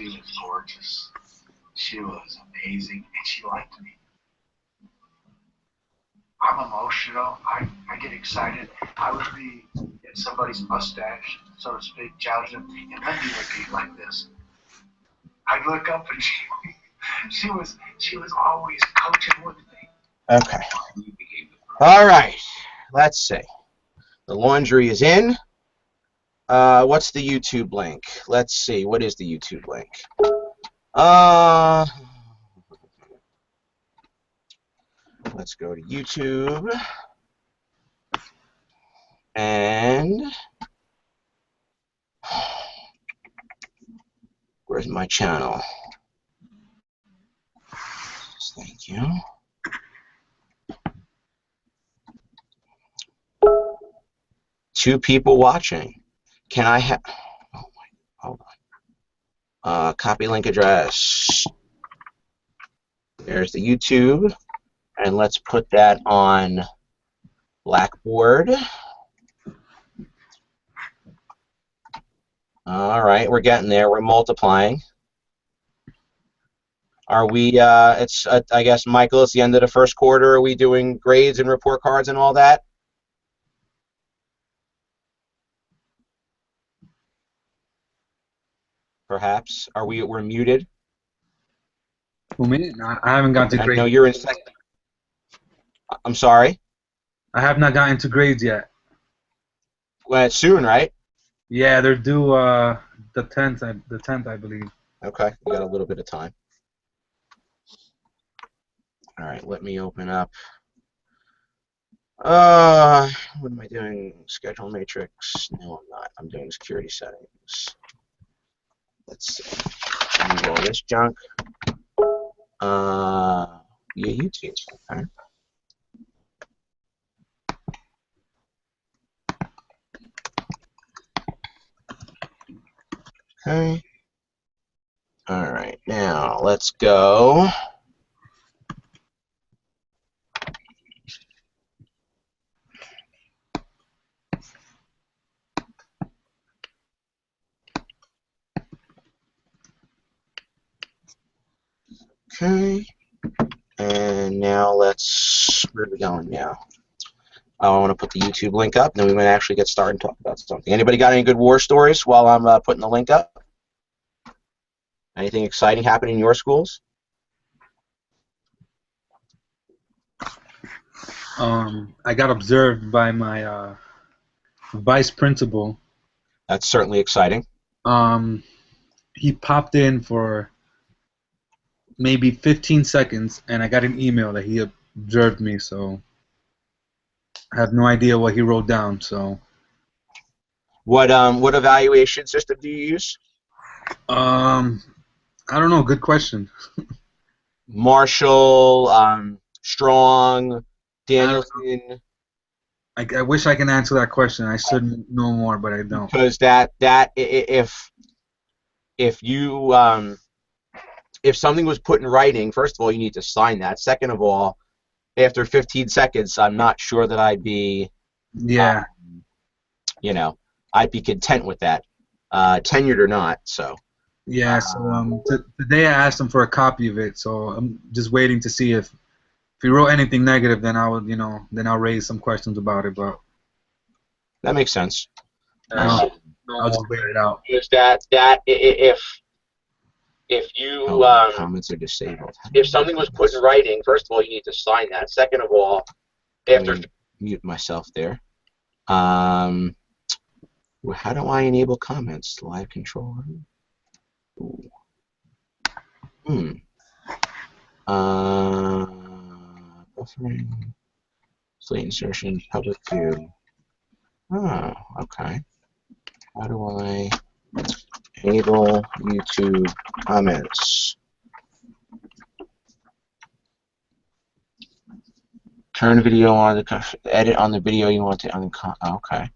She was gorgeous. She was amazing, and she liked me. I'm emotional. I get excited. I would be in somebody's mustache, so to speak, challenge them, and Lindy would be like this. I'd look up, and she was always coaching with me. Okay. All right. Let's see. The laundry is in. What's the YouTube link? Let's see. What is the YouTube link? Let's go to YouTube. And where's my channel? Thank you. Two people watching. Can I have? Oh my! Hold on. Copy link address. There's the YouTube, and let's put that on Blackboard. All right, we're getting there. We're multiplying. Are we? It's I guess, Michael. It's the end of the first quarter. Are we doing grades and report cards and all that? Perhaps. Are we? We're muted. Who, me? I haven't gotten to grades. No, you're in second. I'm sorry. I have not gotten to grades yet. Well, it's soon, right? Yeah, they're due the 10th. The 10th, I believe. Okay, we got a little bit of time. All right, let me open up. What am I doing? Schedule matrix? No, I'm not. I'm doing security settings. Let's see. Remove all this junk. Yeah, YouTube. Okay. Okay. All right, now let's go. Okay, and now let's, where are we going now? I want to put the YouTube link up, then we might actually get started and talk about something. Anybody got any good war stories while I'm putting the link up? Anything exciting happening in your schools? I got observed by my vice principal. That's certainly exciting. He popped in for maybe 15 seconds, and I got an email that he observed me, so I have no idea what he wrote down. So, what evaluation system do you use? I don't know. Good question. Marshall, Strong, Danielson. I wish I can answer that question. I should know more, but I don't. Because if you if something was put in writing, first of all, you need to sign that. Second of all, after 15 seconds, I'm not sure that I'd be, yeah, you know, I'd be content with that, tenured or not. So. Yeah. So today I asked him for a copy of it. So I'm just waiting to see if he wrote anything negative, then I would, then I'll raise some questions about it. But that makes sense. I'll just wait it out. Is that if you comments are disabled. If something was put in writing, first of all, you need to sign that. Second of all, after mute myself there. How do I enable comments? Live control. Ooh. Buffering. Slate insertion. Public view. Oh, okay. How do I enable YouTube comments? Turn video on the edit on the video you want to okay.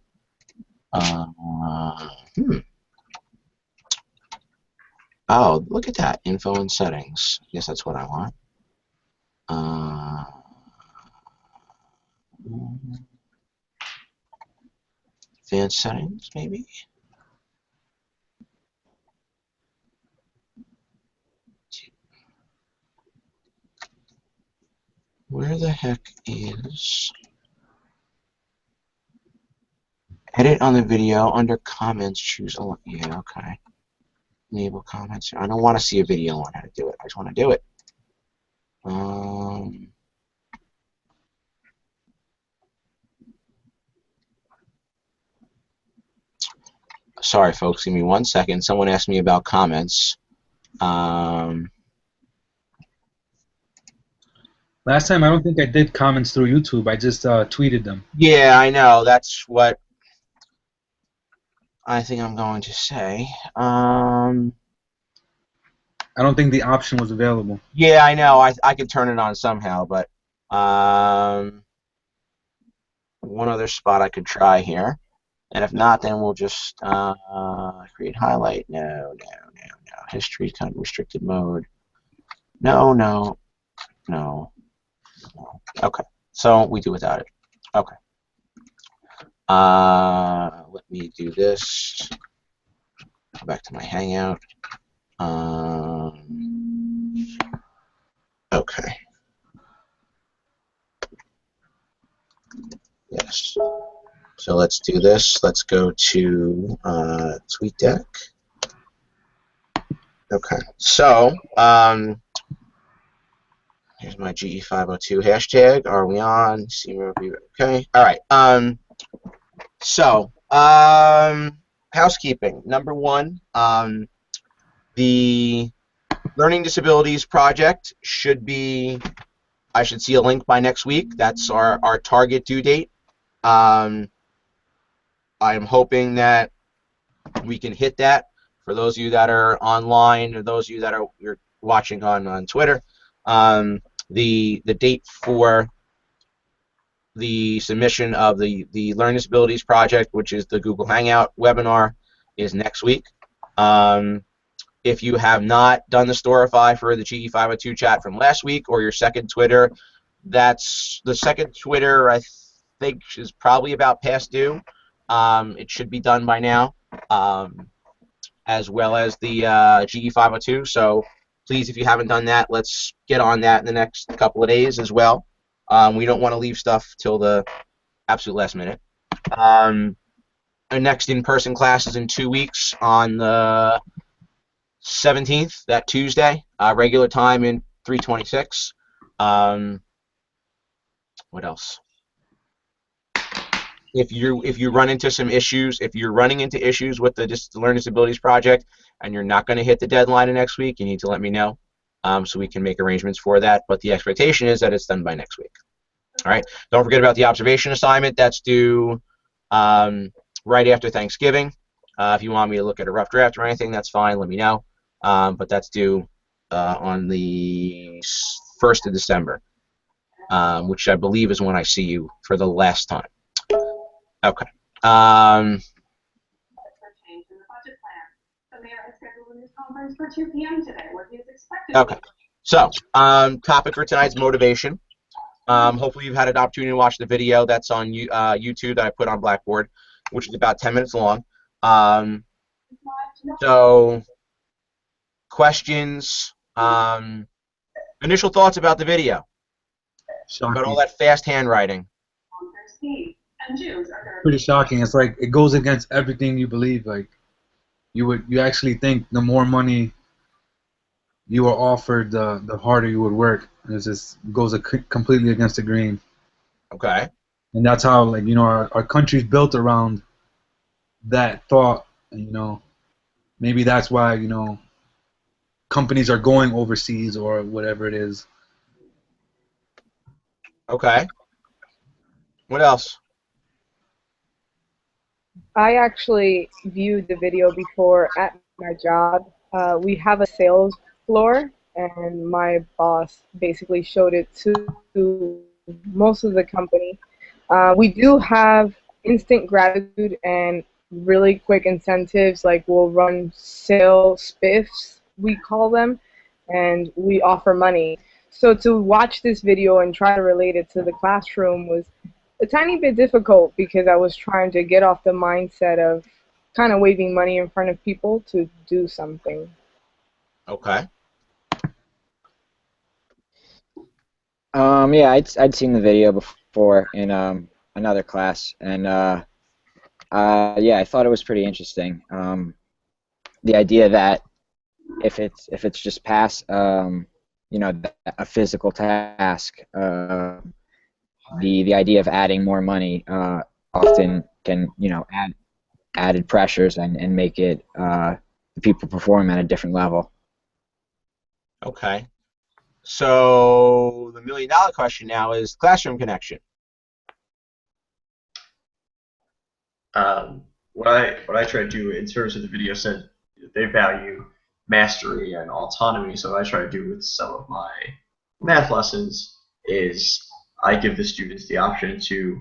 Oh, look at that. Info and settings. I guess that's what I want. Advanced settings, maybe? Where the heck is edit on the video under comments? Choose a yeah. Okay. Enable comments. I don't want to see a video on how to do it. I just want to do it. Sorry, folks. Give me 1 second. Someone asked me about comments. Last time, I don't think I did comments through YouTube. I just tweeted them. Yeah, I know. That's what I think I'm going to say. I don't think the option was available. Yeah, I know. I could turn it on somehow, but one other spot I could try here. And if not, then we'll just create highlight. No. History kind of restricted mode. No. Okay. So we do without it. Okay. Let me do this. Go back to my Hangout. Okay. Yes. So let's do this. Let's go to TweetDeck. Okay. So here's my GE502 hashtag. Are we on? Okay. All right. So housekeeping. Number one, the Learning Disabilities Project should be. I should see a link by next week. That's our target due date. I am hoping that we can hit that. For those of you that are online, or those of you that are you're watching on Twitter, the date for the submission of the Learning Disabilities Project, which is the Google Hangout webinar, is next week. If you have not done the Storify for the GE502 chat from last week, or your second Twitter, that's the second Twitter I think is probably about past due. It should be done by now, as well as the GE502. So please, if you haven't done that, let's get on that in the next couple of days as well. We don't want to leave stuff till the absolute last minute. Our next in-person class is in 2 weeks on the 17th, that Tuesday, regular time in 326. What else? If you run into some issues, if you're running into issues with the Learning Disabilities Project and you're not going to hit the deadline of next week, you need to let me know, so we can make arrangements for that. But the expectation is that it's done by next week. All right. Don't forget about the observation assignment. That's due right after Thanksgiving. If you want me to look at a rough draft or anything, that's fine. Let me know. But that's due on the 1st of December, which I believe is when I see you for the last time. Okay. Okay. So, topic for tonight's motivation. Hopefully you've had an opportunity to watch the video that's on YouTube that I put on Blackboard, which is about 10 minutes long. So, questions, initial thoughts about the video, about all that fast handwriting. Pretty shocking. It's like it goes against everything you believe. Like you actually think the more money you are offered, the harder you would work. It just goes completely against the grain. Okay. And that's how, like, you know, our country's built around that thought. And, you know, maybe that's why, you know, companies are going overseas or whatever it is. Okay. What else? I actually viewed the video before at my job. We have a sales floor, and my boss basically showed it to most of the company. We do have instant gratitude and really quick incentives, like we'll run sale spiffs, we call them, and we offer money. So to watch this video and try to relate it to the classroom was a tiny bit difficult because I was trying to get off the mindset of kind of waving money in front of people to do something. Okay. Yeah, I'd seen the video before in another class, and yeah, I thought it was pretty interesting. The idea that if it's just past you know, a physical task, the idea of adding more money often can, you know, add added pressures and make it the people perform at a different level. Okay. So the $1,000,000 question now is classroom connection. What I try to do in terms of the video said they value mastery and autonomy. So what I try to do with some of my math lessons is I give the students the option to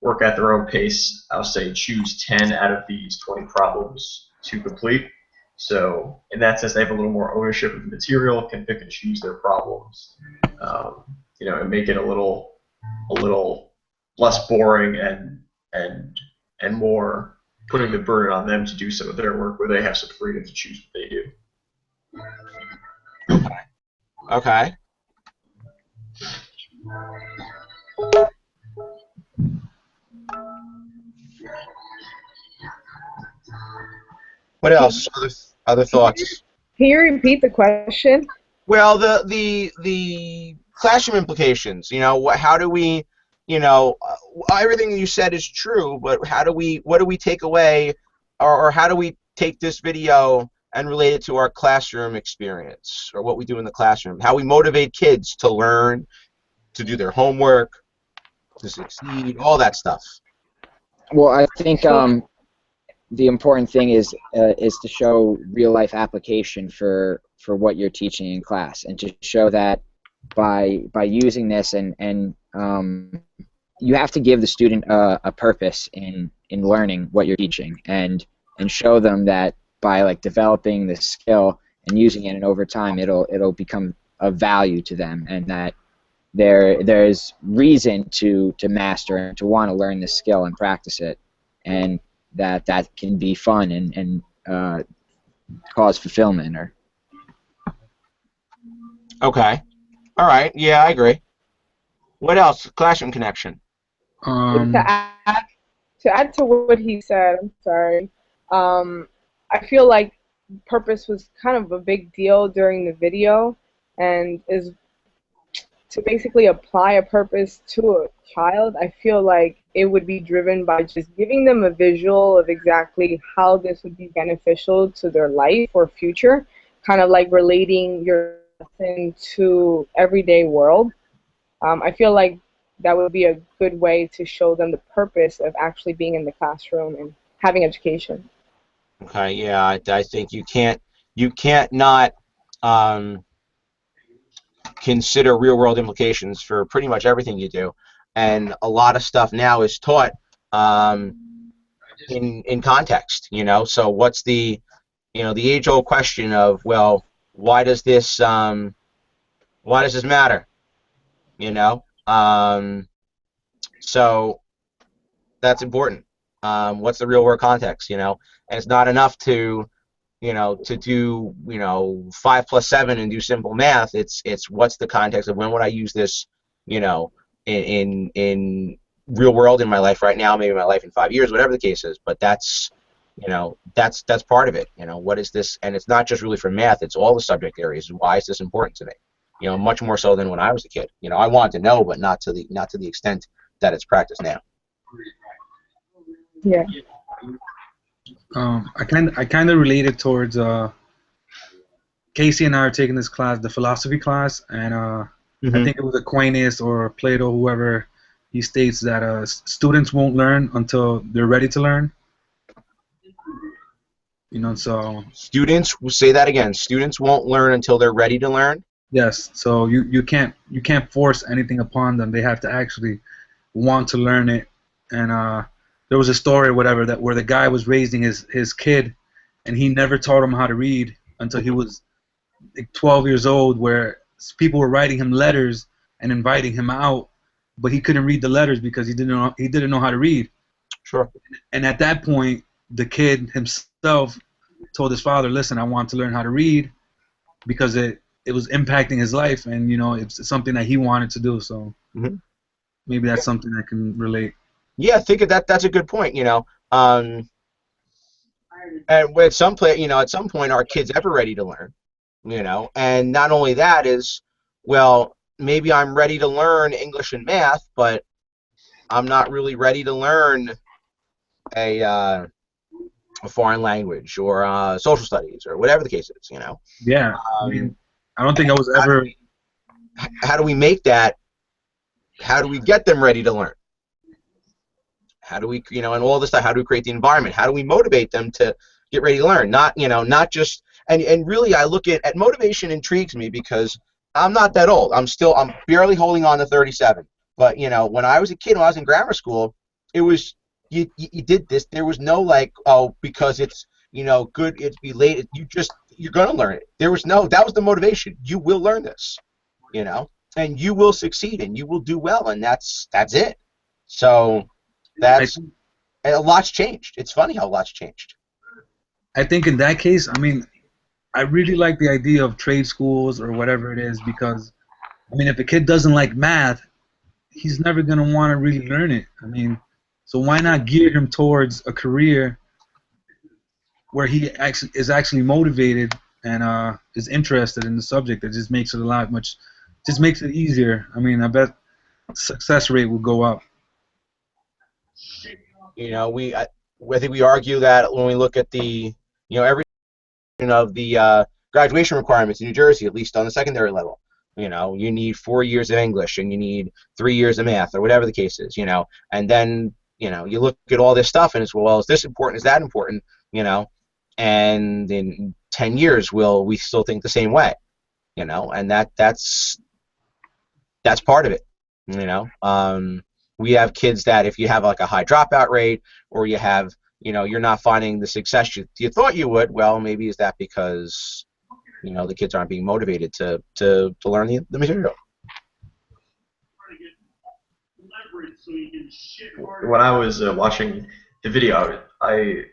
work at their own pace. I'll say choose 10 out of these 20 problems to complete. So in that sense, they have a little more ownership of the material, can pick and choose their problems, you know, and make it a little less boring and more putting the burden on them to do some of their work where they have some freedom to choose what they do. Okay. Okay. What else? Other thoughts? Can you repeat the question? Well, the classroom implications. You know, how do we, you know, everything you said is true, but what do we take away, or how do we take this video and relate it to our classroom experience, or what we do in the classroom? How we motivate kids to learn, to do their homework, to succeed, all that stuff. Well, I think the important thing is to show real life application for what you're teaching in class, and to show that by using this and you have to give the student a purpose in learning what you're teaching, and show them that by like developing the skill and using it, and over time it'll become of value to them, and that there's reason to master and to want to learn this skill and practice it, and that can be fun and cause fulfillment. Or Okay. All right. Yeah, I agree. What else? Classroom connection. To add to what he said, I'm sorry. I feel like purpose was kind of a big deal during the video, and is to basically apply a purpose to a child. I feel like it would be driven by just giving them a visual of exactly how this would be beneficial to their life or future, kind of like relating your lesson to everyday world. I feel like that would be a good way to show them the purpose of actually being in the classroom and having education. Okay. Yeah, I think you can't not consider real world implications for pretty much everything you do, and a lot of stuff now is taught in context. You know, so what's the age old question of, well, why does this matter? You know, so that's important. What's the real world context? You know, and it's not enough to do 5 + 7 and do simple math. It's what's the context of when would I use this, you know, in real world in my life right now, maybe my life in 5 years, whatever the case is. But that's part of it. You know, what is this? And it's not just really for math. It's all the subject areas. Why is this important to me? You know, much more so than when I was a kid. You know, I wanted to know, but not to the extent that it's practiced now. Yeah. I kind of related towards Casey and I are taking this class, the philosophy class, and I think it was Aquinas or Plato, whoever. He states that students won't learn until they're ready to learn. You know, so students will say that again. Students won't learn until they're ready to learn. Yes, so you can't force anything upon them. They have to actually want to learn it. And there was a story, whatever, that where the guy was raising his kid, and he never taught him how to read until he was like 12 years old, where people were writing him letters and inviting him out, but he couldn't read the letters because he didn't know how to read. Sure. And at that point, the kid himself told his father, "Listen, I want to learn how to read because it was impacting his life, and it's something that he wanted to do. So maybe that's something I can relate. Yeah, I think that's a good point. And with some at some point, are kids ever ready to learn? And not only that is, well, maybe I'm ready to learn English and math, but I'm not really ready to learn a foreign language or social studies or whatever the case is. Yeah, I mean, I don't think I was ever. How do we make that? How do we get them ready to learn? How do we, and all this stuff? How do we create the environment? How do we motivate them to get ready to learn? Not just. And really, I look at motivation intrigues me because I'm not that old. I'm barely holding on to 37. But when I was a kid, when I was in grammar school, it was you did this. There was no because it's good. It's be late. You're gonna learn it. There was no. That was the motivation. You will learn this, and you will succeed and you will do well, and that's it. So and a lot's changed. It's funny how a lot's changed. I think in that case, I mean, I really like the idea of trade schools or whatever it is because, I mean, if a kid doesn't like math, he's never going to want to really learn it. I mean, so why not gear him towards a career where he is actually motivated and is interested in the subject? That just makes it just makes it easier. I mean, I bet success rate will go up. I think we argue that when we look at the, every of the graduation requirements in New Jersey, at least on the secondary level. You need 4 years of English and you need 3 years of math or whatever the case is, and then, you look at all this stuff and it's, well, is this important? Is that important? And in 10 years, will we still think the same way? And that's part of it, we have kids that if you have like a high dropout rate or you have, you're not finding the success you thought you would, well, maybe is that because, the kids aren't being motivated to learn the material. When I was watching the video, I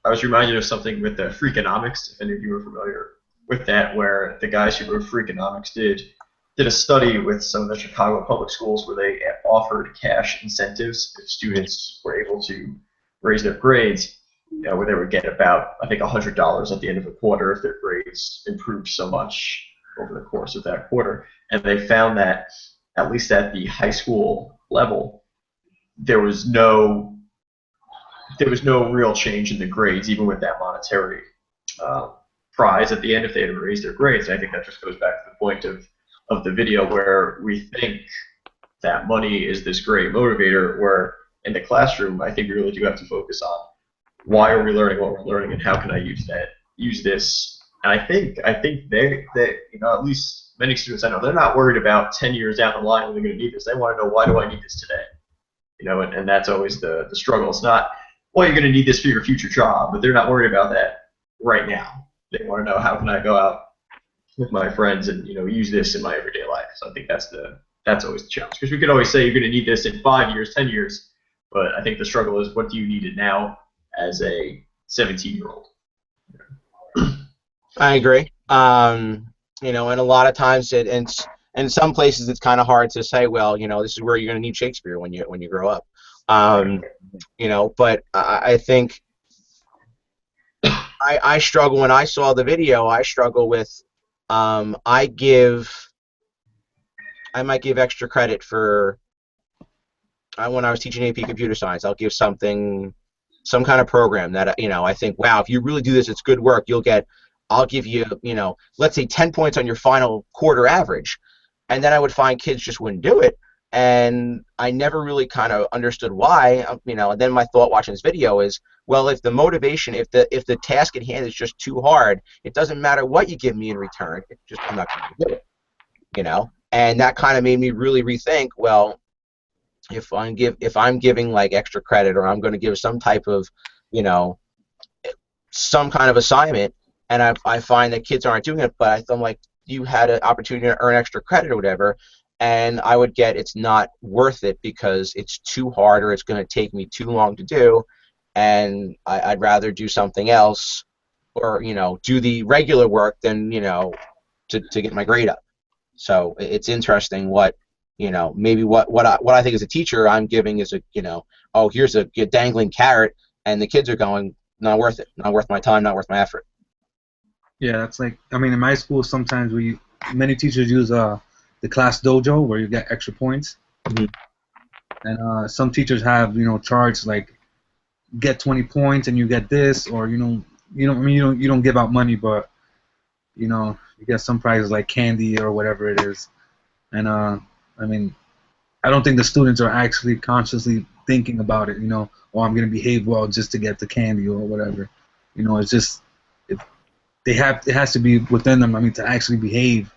was reminded of something with the Freakonomics, if any of you are familiar with that, where the guys who wrote Freakonomics did a study with some of the Chicago public schools where they offered cash incentives if students were able to raise their grades, where they would get about, I think, $100 at the end of a quarter if their grades improved so much over the course of that quarter. And they found that, at least at the high school level, there was no real change in the grades, even with that monetary prize at the end if they had raised their grades. And I think that just goes back to the point of the video where we think that money is this great motivator, where in the classroom I think we really do have to focus on why are we learning what we're learning and how can I use this. And I think they at least many students I know, they're not worried about 10 years down the line when they're going to need this. They want to know, why do I need this today? And that's always the struggle. It's not, well, you're going to need this for your future job, but they're not worried about that right now. They want to know, how can I go out with my friends and use this in my everyday life. So I think that's always the challenge, because we could always say you're going to need this in 5 years, 10 years, but I think the struggle is, what do you need it now as a 17-year-old? I agree. And a lot of times in some places it's kind of hard to say, well, this is where you're going to need Shakespeare when you grow up. But I think I struggle when I saw the video. I struggle with I might give extra credit for when I was teaching AP Computer Science. I'll give some kind of program that I think, wow, if you really do this, it's good work. I'll give you let's say 10 points on your final quarter average, and then I would find kids just wouldn't do it, and I never really kind of understood why. And then my thought watching this video is, well, if the motivation, if the task at hand is just too hard, it doesn't matter what you give me in return. It's just, I'm not going to do it. And that kind of made me really rethink, well, if I'm giving like extra credit, or I'm going to give some type of some kind of assignment, and I find that kids aren't doing it, but I'm like, you had an opportunity to earn extra credit or whatever, and I would get, it's not worth it because it's too hard, or it's going to take me too long to do, and I'd rather do something else, or do the regular work than to get my grade up. So it's interesting what, maybe what I think as a teacher I'm giving is oh, here's a dangling carrot, and the kids are going, not worth it, not worth my time, not worth my effort. Yeah, that's like, I mean, in my school sometimes many teachers use the class dojo where you get extra points. Mm-hmm. And some teachers have, charts like get 20 points and you get this, or you don't give out money, but you get some prizes like candy or whatever it is. And I mean, I don't think the students are actually consciously thinking about it. Oh, I'm gonna behave well just to get the candy or whatever. It's just it has to be within them. I mean, to actually behave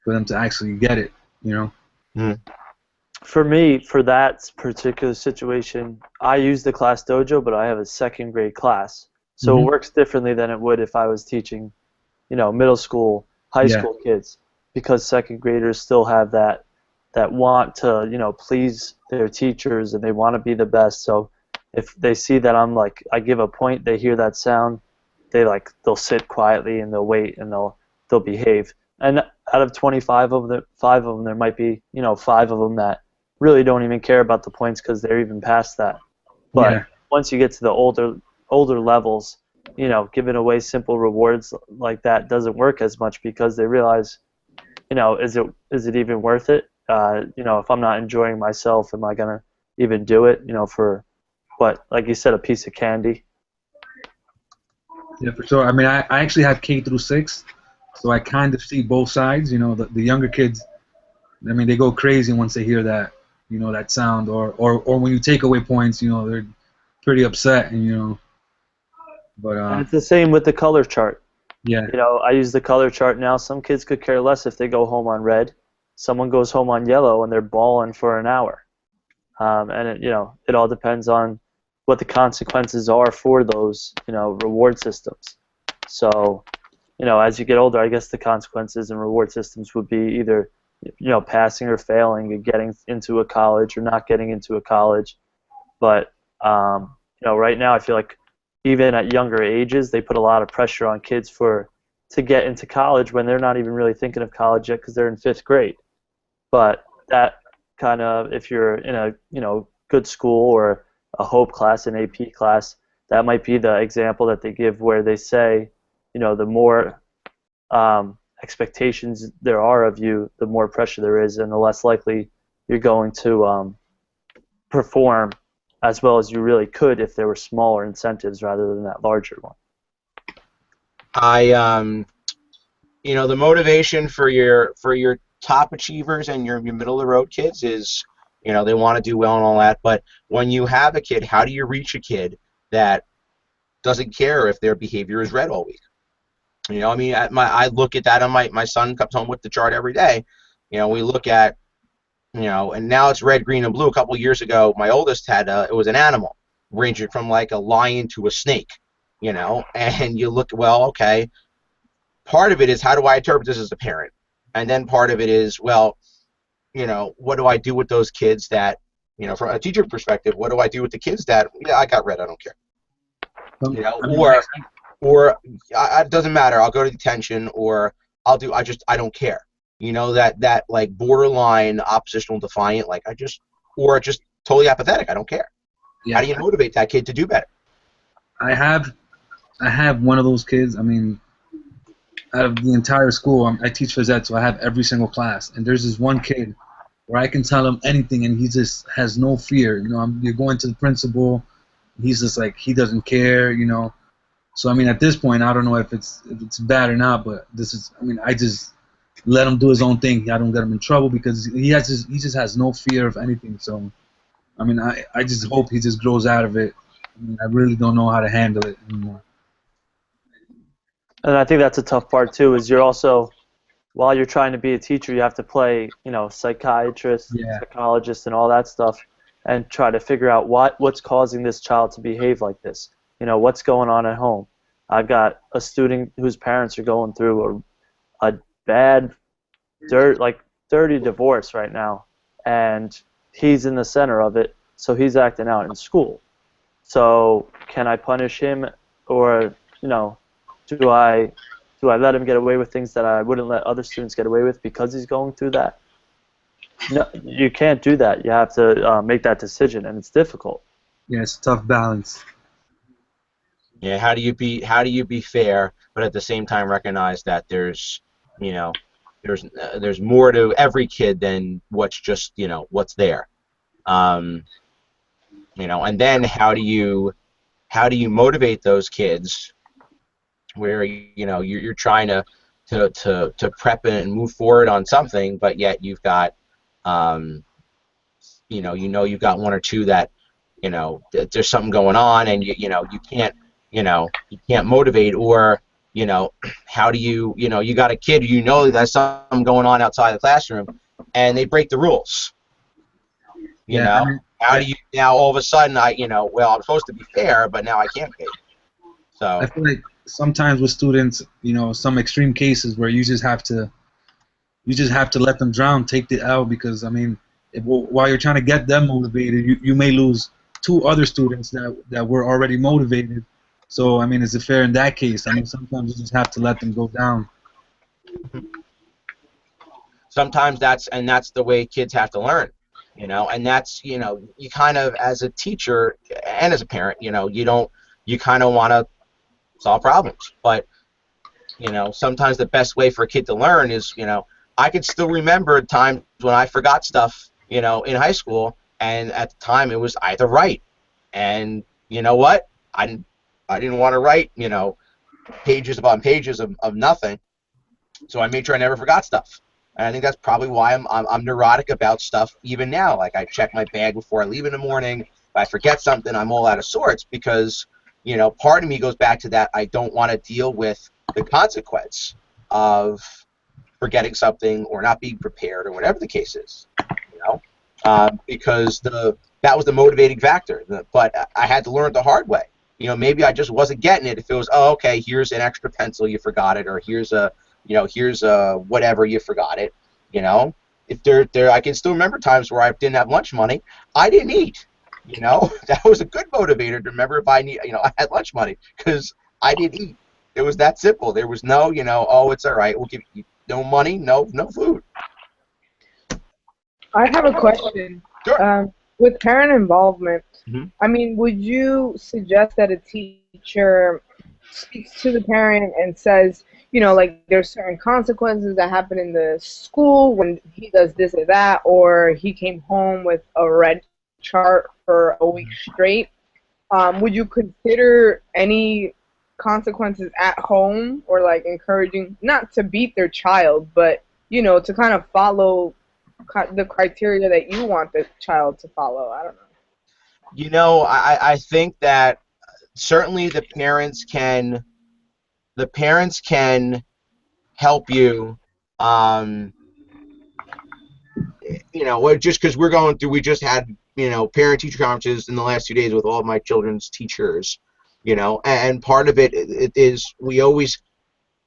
for them to actually get it. Mm. For me, for that particular situation, I use the class dojo, but I have a second grade class, so it works differently than it would if I was teaching, middle school, high school kids, because second graders still have that want to, please their teachers, and they want to be the best. So if they see that I give a point, they hear that sound, they'll sit quietly and they'll wait and they'll behave. And out of 25 of them, 5 of them, there might be 5 of them that really don't even care about the points because they're even past that. But once you get to the older levels, giving away simple rewards like that doesn't work as much because they realize, is it even worth it? If I'm not enjoying myself, am I gonna even do it? For what, like you said, a piece of candy. Yeah, for sure. I mean, I actually have K through 6, so I kind of see both sides. The younger kids, I mean, they go crazy once they hear that, that sound, or when you take away points, they're pretty upset, and But and it's the same with the color chart. Yeah. I use the color chart now. Some kids could care less if they go home on red. Someone goes home on yellow and they're bawling for an hour. And it all depends on what the consequences are for those, reward systems. So, as you get older, I guess the consequences and reward systems would be either, passing or failing and getting into a college or not getting into a college. But, right now I feel like even at younger ages, they put a lot of pressure on kids to get into college when they're not even really thinking of college yet because they're in 5th grade. But that kind of, if you're in a good school or a Hope class, an AP class, that might be the example that they give where they say, the more expectations there are of you, the more pressure there is, and the less likely you're going to perform as well as you really could if there were smaller incentives rather than that larger one. The motivation for your top achievers and your middle of the road kids is, they want to do well and all that, but when you have a kid, how do you reach a kid that doesn't care if their behavior is red all week? I mean, I look at that on my son comes home with the chart every day. We look at, and now it's red, green, and blue. A couple of years ago, my oldest had it was an animal, ranging from like a lion to a snake, and you look, well, okay, part of it is how do I interpret this as a parent? And then part of it is, well, what do I do with those kids that, from a teacher perspective, what do I do with the kids that, yeah, I got red, I don't care. Or it doesn't matter, I'll go to detention, or I don't care. That like borderline oppositional defiant, or just totally apathetic, I don't care. Yeah. How do you motivate that kid to do better? I have one of those kids. I mean, out of the entire school, I teach phys ed, so I have every single class. And there's this one kid where I can tell him anything, and he just has no fear. You're going to the principal, he's just like, he doesn't care, So, I mean, at this point, I don't know if it's bad or not, but I just let him do his own thing. I don't get him in trouble because he just has no fear of anything. So, I mean, I just hope he just grows out of it. I mean, I really don't know how to handle it anymore. And I think that's a tough part too. Is you're also, while you're trying to be a teacher, you have to play, psychiatrist, psychologist, and all that stuff, and try to figure out what's causing this child to behave like this. What's going on at home. I've got a student whose parents are going through a bad, dirty divorce right now, and he's in the center of it, so he's acting out in school. So can I punish him, or do I Do I let him get away with things that I wouldn't let other students get away with because he's going through that? No, you can't do that. You have to make that decision, and it's difficult. Yeah, it's a tough balance. Yeah, how do you be fair, but at the same time recognize that there's there's more to every kid than what's just what's there, and then how do you motivate those kids where you're trying to prep and move forward on something, but yet you've got you've got one or two that there's something going on, and you can't motivate, or how do you got a kid there's something going on outside the classroom and they break the rules. Yeah, I mean, how do you now all of a sudden I'm supposed to be fair, but now I can't be. So I feel like sometimes with students, some extreme cases where you just have to let them drown, take the L, because I mean, while you're trying to get them motivated, you may lose two other students that were already motivated. So I mean, is it fair in that case? I mean, sometimes you just have to let them go down. sometimes that's the way kids have to learn, and that's you kind of, as a teacher and as a parent, you kind of want to solve problems, but sometimes the best way for a kid to learn is I could still remember times when I forgot stuff in high school, and at the time it was either right, and you know what, I didn't want to write pages upon pages of nothing, so I made sure I never forgot stuff. And I think that's probably why I'm neurotic about stuff even now. Like, I check my bag before I leave in the morning. If I forget something, I'm all out of sorts, because part of me goes back to that. I don't want to deal with the consequence of forgetting something or not being prepared or whatever the case is, because that was the motivating factor. But I had to learn it the hard way. Maybe I just wasn't getting it. If it was, oh, okay, here's an extra pencil, you forgot it, or here's a whatever, you forgot it. If there, I can still remember times where I didn't have lunch money, I didn't eat. That was a good motivator to remember if I had lunch money, because I didn't eat. It was that simple. There was no, oh, it's all right, we'll give you no money, no food. I have a question. Sure. With parent involvement, Mhm. I mean, would you suggest that a teacher speaks to the parent and says, like, there's certain consequences that happen in the school when he does this or that, or he came home with a red chart for a week straight? Would you consider any consequences at home, or like encouraging, not to beat their child, but to kind of follow the criteria that you want the child to follow? I don't know. I think that certainly the parents can help you, just because we just had parent-teacher conferences in the last 2 days with all of my children's teachers, and part of it is, we always,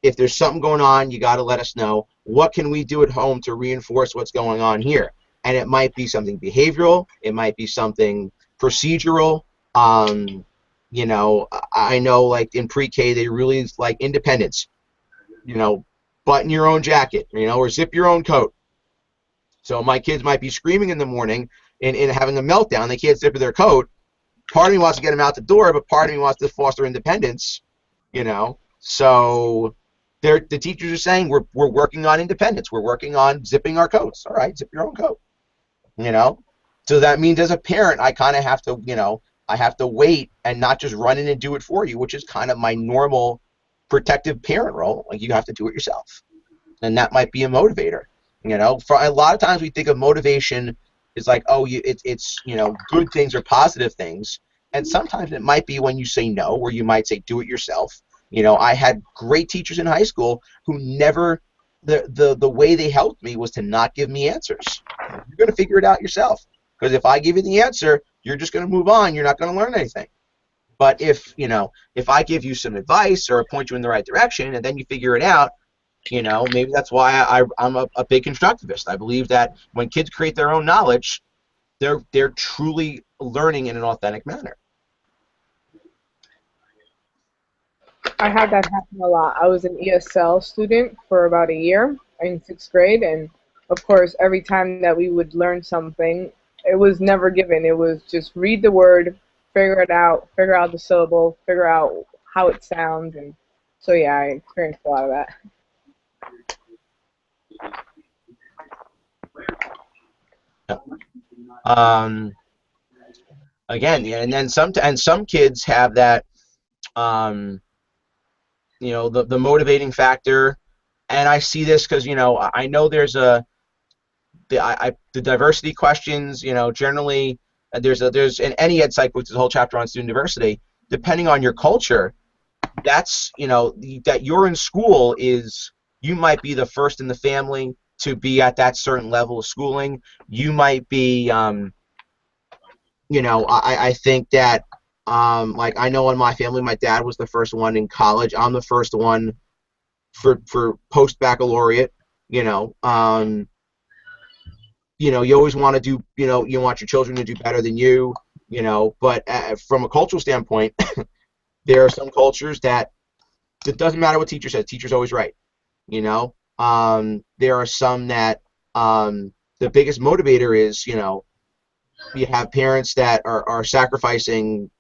if there's something going on, you got to let us know. What can we do at home to reinforce what's going on here? And it might be something behavioral, it might be something procedural. I know, like, in pre-K, they really like independence. Button your own jacket, or zip your own coat. So my kids might be screaming in the morning and having a meltdown. They can't zip their coat. Part of me wants to get them out the door, but part of me wants to foster independence. So the teachers are saying we're working on independence. We're working on zipping our coats. All right, zip your own coat. So that means, as a parent, I kind of have to, I have to wait and not just run in and do it for you, which is kind of my normal protective parent role. Like, you have to do it yourself, and that might be a motivator. For a lot of times we think of motivation as like, oh, it's good things or positive things, and sometimes it might be when you say no, or you might say do it yourself. I had great teachers in high school who never, the way they helped me was to not give me answers. You're going to figure it out yourself, because if I give you the answer, you're just going to move on. You're not going to learn anything. But if I give you some advice or point you in the right direction, and then you figure it out, maybe that's why I'm a big constructivist. I believe that when kids create their own knowledge, they're truly learning in an authentic manner. I had that happen a lot. I was an ESL student for about a year in 6th grade, and of course, every time that we would learn something, it was never given. It was just read the word, figure out the syllable, figure out how it sounds, and so yeah, I experienced a lot of that. Again, and then some kids have that, you know, the motivating factor, and I see this because, you know, I know there's the diversity questions, you know, generally there's in any ed psych, which is a whole chapter on student diversity. Depending on your culture, that's, you know, that you're in school is, you might be the first in the family to be at that certain level of schooling. You might be, you know, I think that, like, I know in my family, my dad was the first one in college. I'm the first one for post-baccalaureate, you know. You know, you always want to do, you know, you want your children to do better than you, you know, but from a cultural standpoint, there are some cultures that it doesn't matter what teacher says, teacher's always right, you know. There are some that the biggest motivator is, you know, you have parents that are sacrificing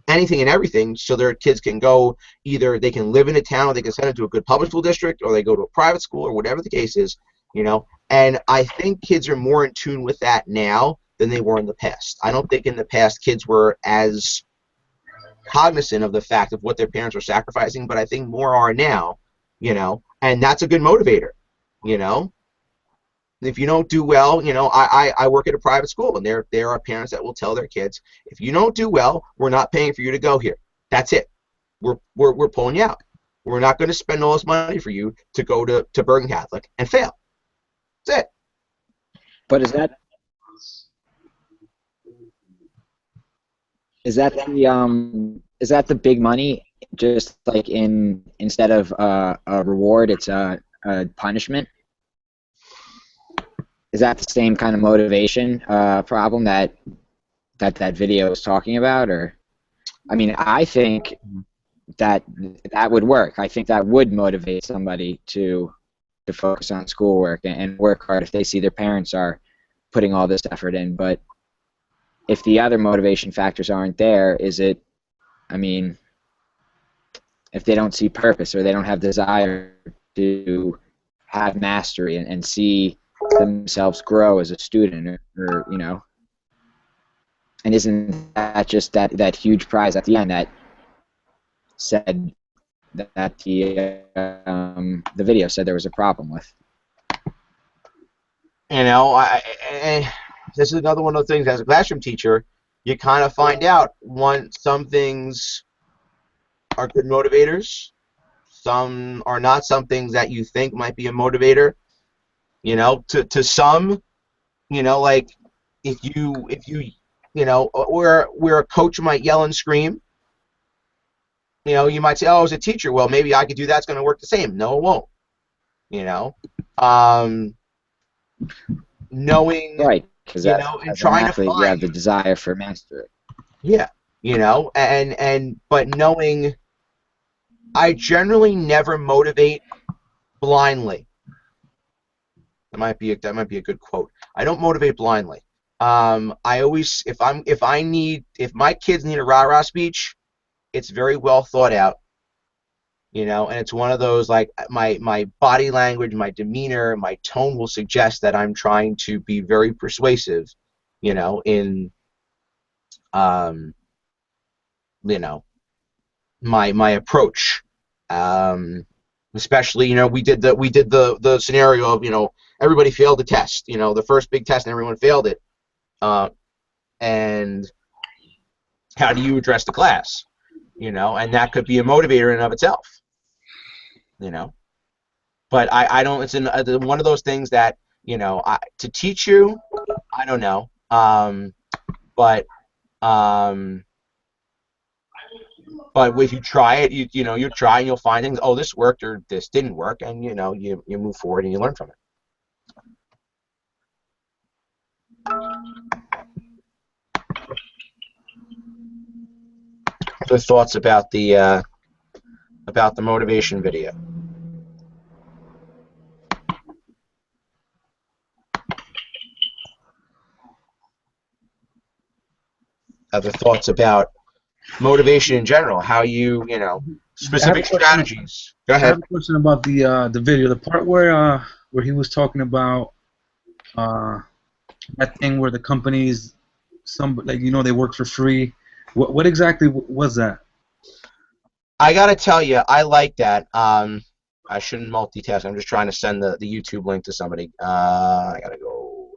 anything and everything so their kids can go, either they can live in a town, or they can send them to a good public school district, or they go to a private school, or whatever the case is, you know. And I think kids are more in tune with that now than they were in the past. I don't think in the past kids were as cognizant of the fact of what their parents are sacrificing, but I think more are now, you know, and that's a good motivator, you know. If you don't do well, you know, I work at a private school, and there are parents that will tell their kids, if you don't do well, we're not paying for you to go here. That's it. We're pulling you out. We're not going to spend all this money for you to go to Bergen Catholic and fail. That's it. But is that the big money? Just like instead of a reward, it's a punishment. Is that the same kind of motivation problem that video is talking about? Or, I mean, I think that would work. I think that would motivate somebody to focus on schoolwork and work hard if they see their parents are putting all this effort in. But if the other motivation factors aren't there, is it, I mean, if they don't see purpose or they don't have desire to have mastery and see themselves grow as a student, or you know, and isn't that just that huge prize at the end that said that the video said there was a problem with? You know, this is another one of the things, as a classroom teacher, you kind of find out some things are good motivators, some are not. Some things that you think might be a motivator, you know, to some, you know, like if you you know, where a coach might yell and scream, you know, you might say, oh, as a teacher, well, maybe I could do that, it's going to work the same. No, it won't. You know, knowing, right, because you know, and trying to find, you have the desire for mastery. Yeah, you know, but knowing, I generally never motivate blindly. That might be a good quote. I don't motivate blindly. I always, if my kids need a rah-rah speech, it's very well thought out, you know, and it's one of those, like, my body language, my demeanor, my tone will suggest that I'm trying to be very persuasive, you know, in you know, my approach. Especially, you know, we did the scenario of, you know, everybody failed the test, you know, the first big test, and everyone failed it. And how do you address the class? You know, and that could be a motivator in and of itself. You know, but I don't. It's one of those things that, you know, to teach you, I don't know. But if you try it, you know, you try and you'll find things. Oh, this worked, or this didn't work, and you know, you move forward and you learn from it. Other thoughts about the about the motivation video? Other thoughts about motivation in general? How you know, specific strategies. Go I ahead. have a question about the video, the part where he was talking about that thing where the companies, like they work for free. What exactly was that? I gotta tell you, I like that. I shouldn't multitask. I'm just trying to send the YouTube link to somebody. I gotta go.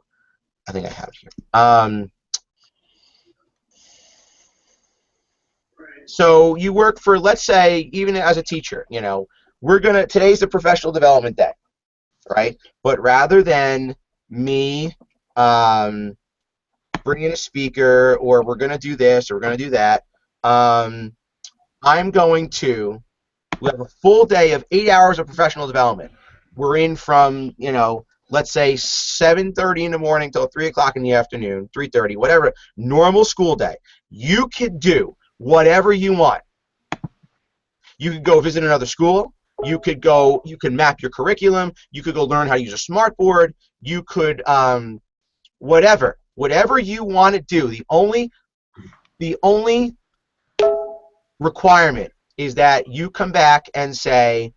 I think I have it here. So you work for, let's say, even as a teacher, today's the professional development day, right? But rather than me bringing a speaker, or we're gonna do this or we're gonna do that, I'm going to have a full day of 8 hours of professional development. We're in from, let's say 7:30 in the morning till 3 o'clock in the afternoon, 3:30, whatever, normal school day. You could do whatever you want. You could go visit another school. You could map your curriculum. You could go learn how to use a smartboard. You could, whatever you want to do. The only requirement is that you come back and say,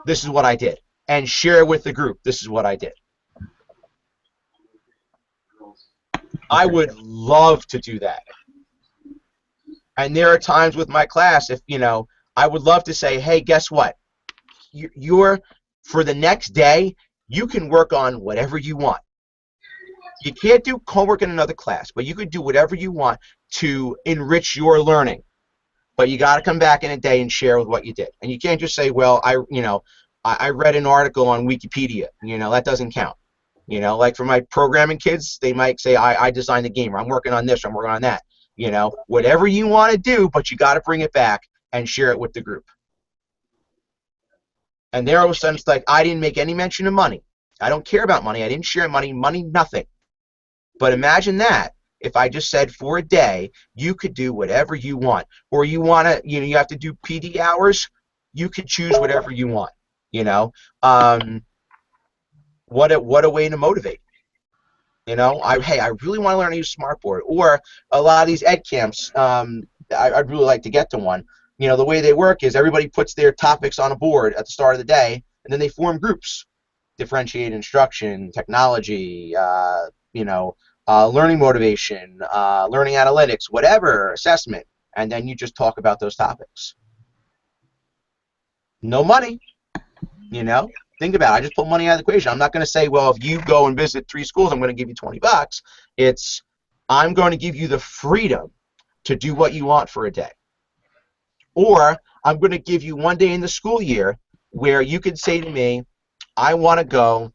this is what I did, and share with the group, this is what I did. I would love to do that. And there are times with my class, if, I would love to say, hey, guess what? For the next day, you can work on whatever you want. You can't do homework in another class, but you could do whatever you want to enrich your learning. But you got to come back in a day and share with what you did. And you can't just say, well, I read an article on Wikipedia. That doesn't count. Like for my programming kids, they might say, I designed the game, or I'm working on this, or I'm working on that. Whatever you want to do, but you got to bring it back and share it with the group. And there all of a sudden it's like, I didn't make any mention of money. I don't care about money. I didn't share money, nothing. But imagine that. If I just said for a day, you could do whatever you want, or you want to, you have to do PD hours, you could choose whatever you want. What a way to motivate. I really want to learn how to use Smartboard, or a lot of these ed camps. I'd really like to get to one. The way they work is everybody puts their topics on a board at the start of the day, and then they form groups. Differentiated instruction, technology, learning motivation, learning analytics, whatever, assessment, and then you just talk about those topics. No money, Think about it. I just put money out of the equation. I'm not going to say, well, if you go and visit 3 schools, I'm going to give you $20. It's, I'm going to give you the freedom to do what you want for a day. Or I'm going to give you one day in the school year where you could say to me, I want to go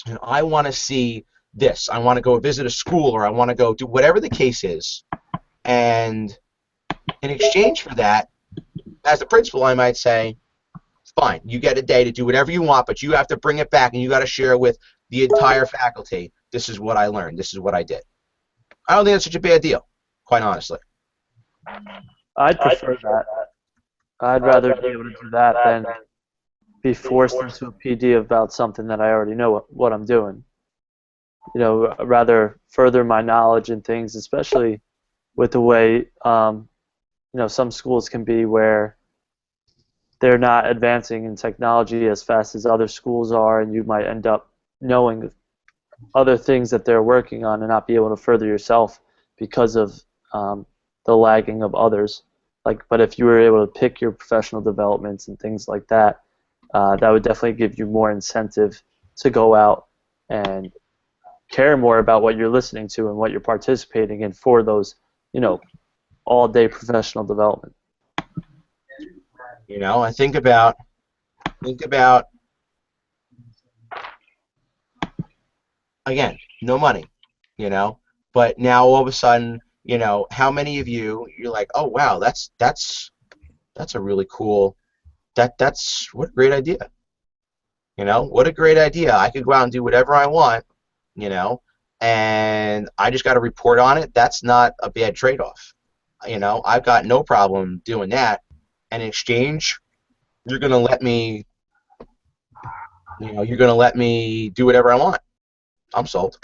and I want to see this. I want to go visit a school, or I want to go do whatever the case is. And in exchange for that, as a principal, I might say, fine, you get a day to do whatever you want, but you have to bring it back and you got to share with the entire faculty, this is what I learned, this is what I did. I don't think that's such a bad deal, quite honestly. I'd prefer that. I'd rather be able to do that than be forced into a PD about something that I already know what I'm doing. I'd rather further my knowledge in things, especially with the way, some schools can be where they're not advancing in technology as fast as other schools are, and you might end up knowing other things that they're working on and not be able to further yourself because of the lagging of others. But if you were able to pick your professional developments and things like that, that would definitely give you more incentive to go out and care more about what you're listening to and what you're participating in for those, all-day professional development. I think about again, no money, but now all of a sudden, how many of you're like, oh wow, that's a really cool, that's what a great idea. What a great idea. I could go out and do whatever I want, and I just got to report on it. That's not a bad trade-off. I've got no problem doing that. And in exchange, you're gonna let me, you're gonna let me do whatever I want. I'm sold.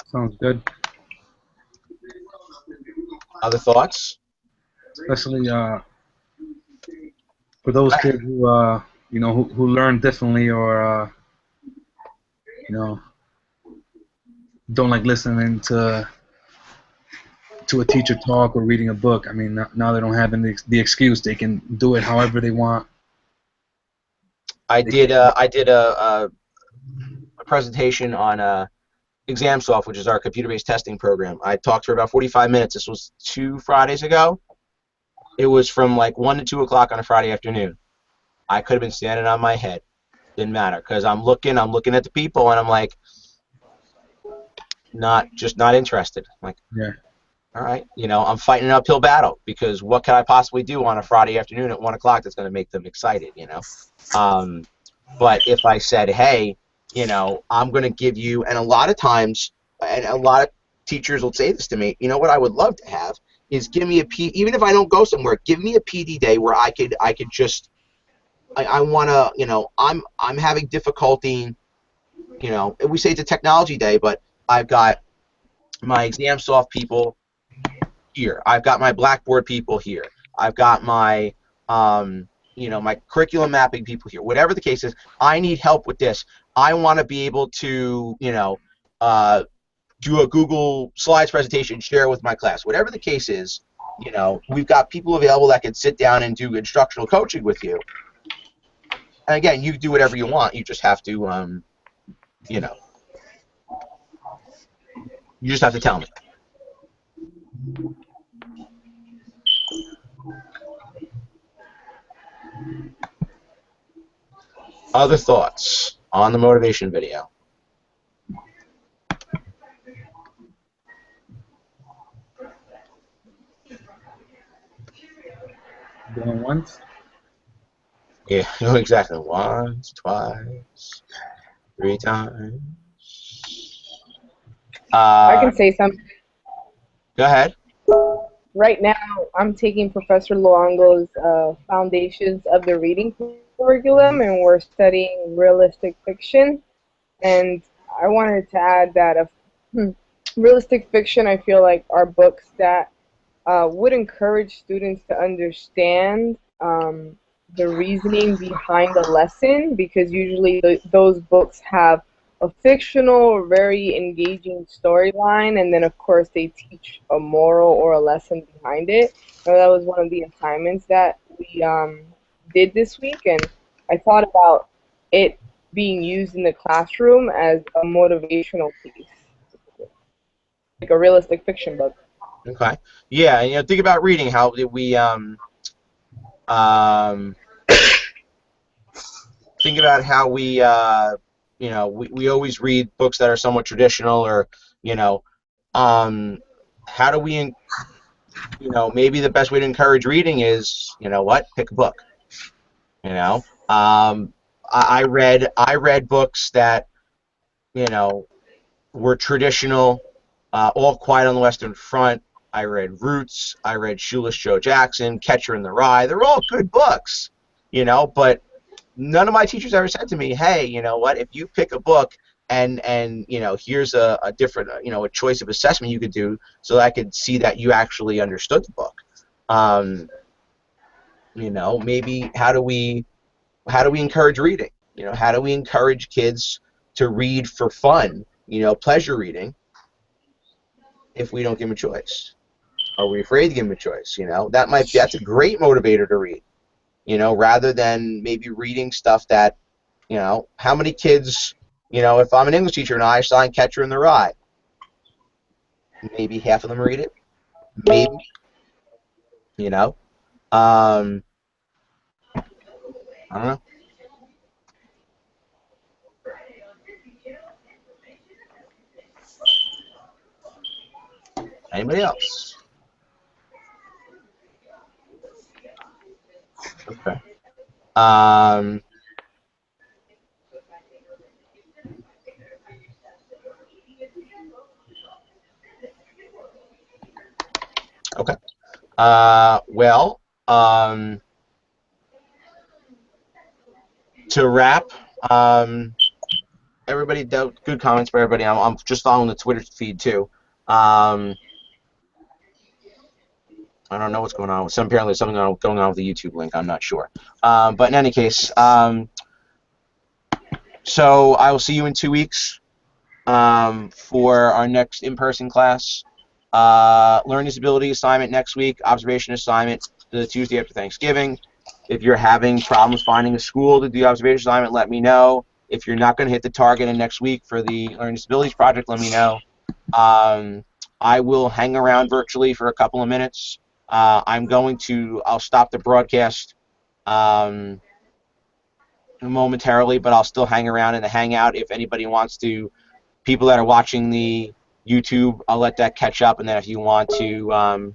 Sounds good. Other thoughts? Especially for those kids who who learn differently or don't like listening to a teacher talk or reading a book. I mean, now they don't have the excuse. They can do it however they want. I did a presentation on ExamSoft, which is our computer-based testing program. I talked for about 45 minutes. This was 2 Fridays ago. It was from like 1 to 2 o'clock on a Friday afternoon. I could have been standing on my head. Didn't matter, because I'm looking at the people, and I'm like, not interested. I'm like, yeah. All right, I'm fighting an uphill battle, because what can I possibly do on a Friday afternoon at 1 o'clock that's going to make them excited, But if I said, hey, I'm going to give you, and a lot of times, and a lot of teachers will say this to me, what I would love to have is give me even if I don't go somewhere, give me a PD day where I could just, I want to, I'm having difficulty, we say it's a technology day, but I've got my ExamSoft people here. I've got my Blackboard people here. I've got my my curriculum mapping people here. Whatever the case is, I need help with this. I want to be able to, do a Google Slides presentation, share with my class. Whatever the case is, we've got people available that can sit down and do instructional coaching with you. And again, you do whatever you want. You just have to, you just have to tell me. Other thoughts on the motivation video? Going once? Yeah, exactly. Once, twice, 3 times. I can say something. Go ahead. Right now, I'm taking Professor Luongo's Foundations of the Reading curriculum, and we're studying realistic fiction. And I wanted to add that realistic fiction, I feel like, are books that would encourage students to understand the reasoning behind the lesson, because usually those books have a fictional, very engaging storyline, and then of course they teach a moral or a lesson behind it. So that was one of the assignments that we did this week, and I thought about it being used in the classroom as a motivational piece, like a realistic fiction book. Okay. Yeah, think about reading. How did we think about how we we always read books that are somewhat traditional, or how do we maybe the best way to encourage reading is pick a book. I read books that were traditional. All Quiet on the Western Front. I read Roots. I read Shoeless Joe Jackson, Catcher in the Rye. They're all good books, but none of my teachers ever said to me, hey, if you pick a book and here's a different, a choice of assessment you could do so that I could see that you actually understood the book. Maybe how do we encourage reading? How do we encourage kids to read for fun, pleasure reading, if we don't give them a choice? Are we afraid to give them a choice? That's a great motivator to read. Rather than maybe reading stuff that, how many kids, if I'm an English teacher and I assign Catcher in the Rye, maybe half of them read it, maybe, I don't know. Anybody else? Okay. Okay. Well, To wrap, everybody, good comments for everybody. I'm just following the Twitter feed too. I don't know what's going on. Apparently there's something going on with the YouTube link. I'm not sure. But in any case, so I will see you in 2 weeks for our next in-person class. Learning disability assignment next week. Observation assignment the Tuesday after Thanksgiving. If you're having problems finding a school to do the observation assignment, let me know. If you're not going to hit the target in next week for the Learning Disabilities Project, let me know. I will hang around virtually for a couple of minutes. I'll stop the broadcast momentarily, but I'll still hang around in the Hangout if anybody wants to. People that are watching the YouTube, I'll let that catch up, and then if you want to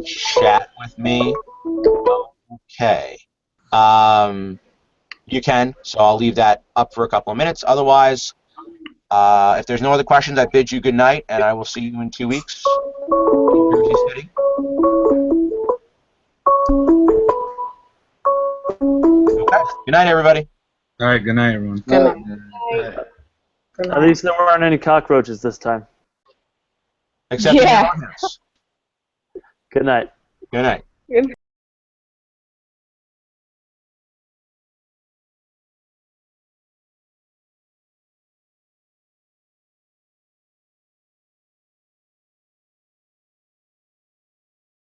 chat with me, okay. You can, so I'll leave that up for a couple of minutes. Otherwise, if there's no other questions, I bid you good night, and I will see you in 2 weeks in Jersey City. Okay. Good night, everybody. All right. Good night, everyone. Good night. At least there weren't any cockroaches this time. Except in your own house. Good night. Good night. Good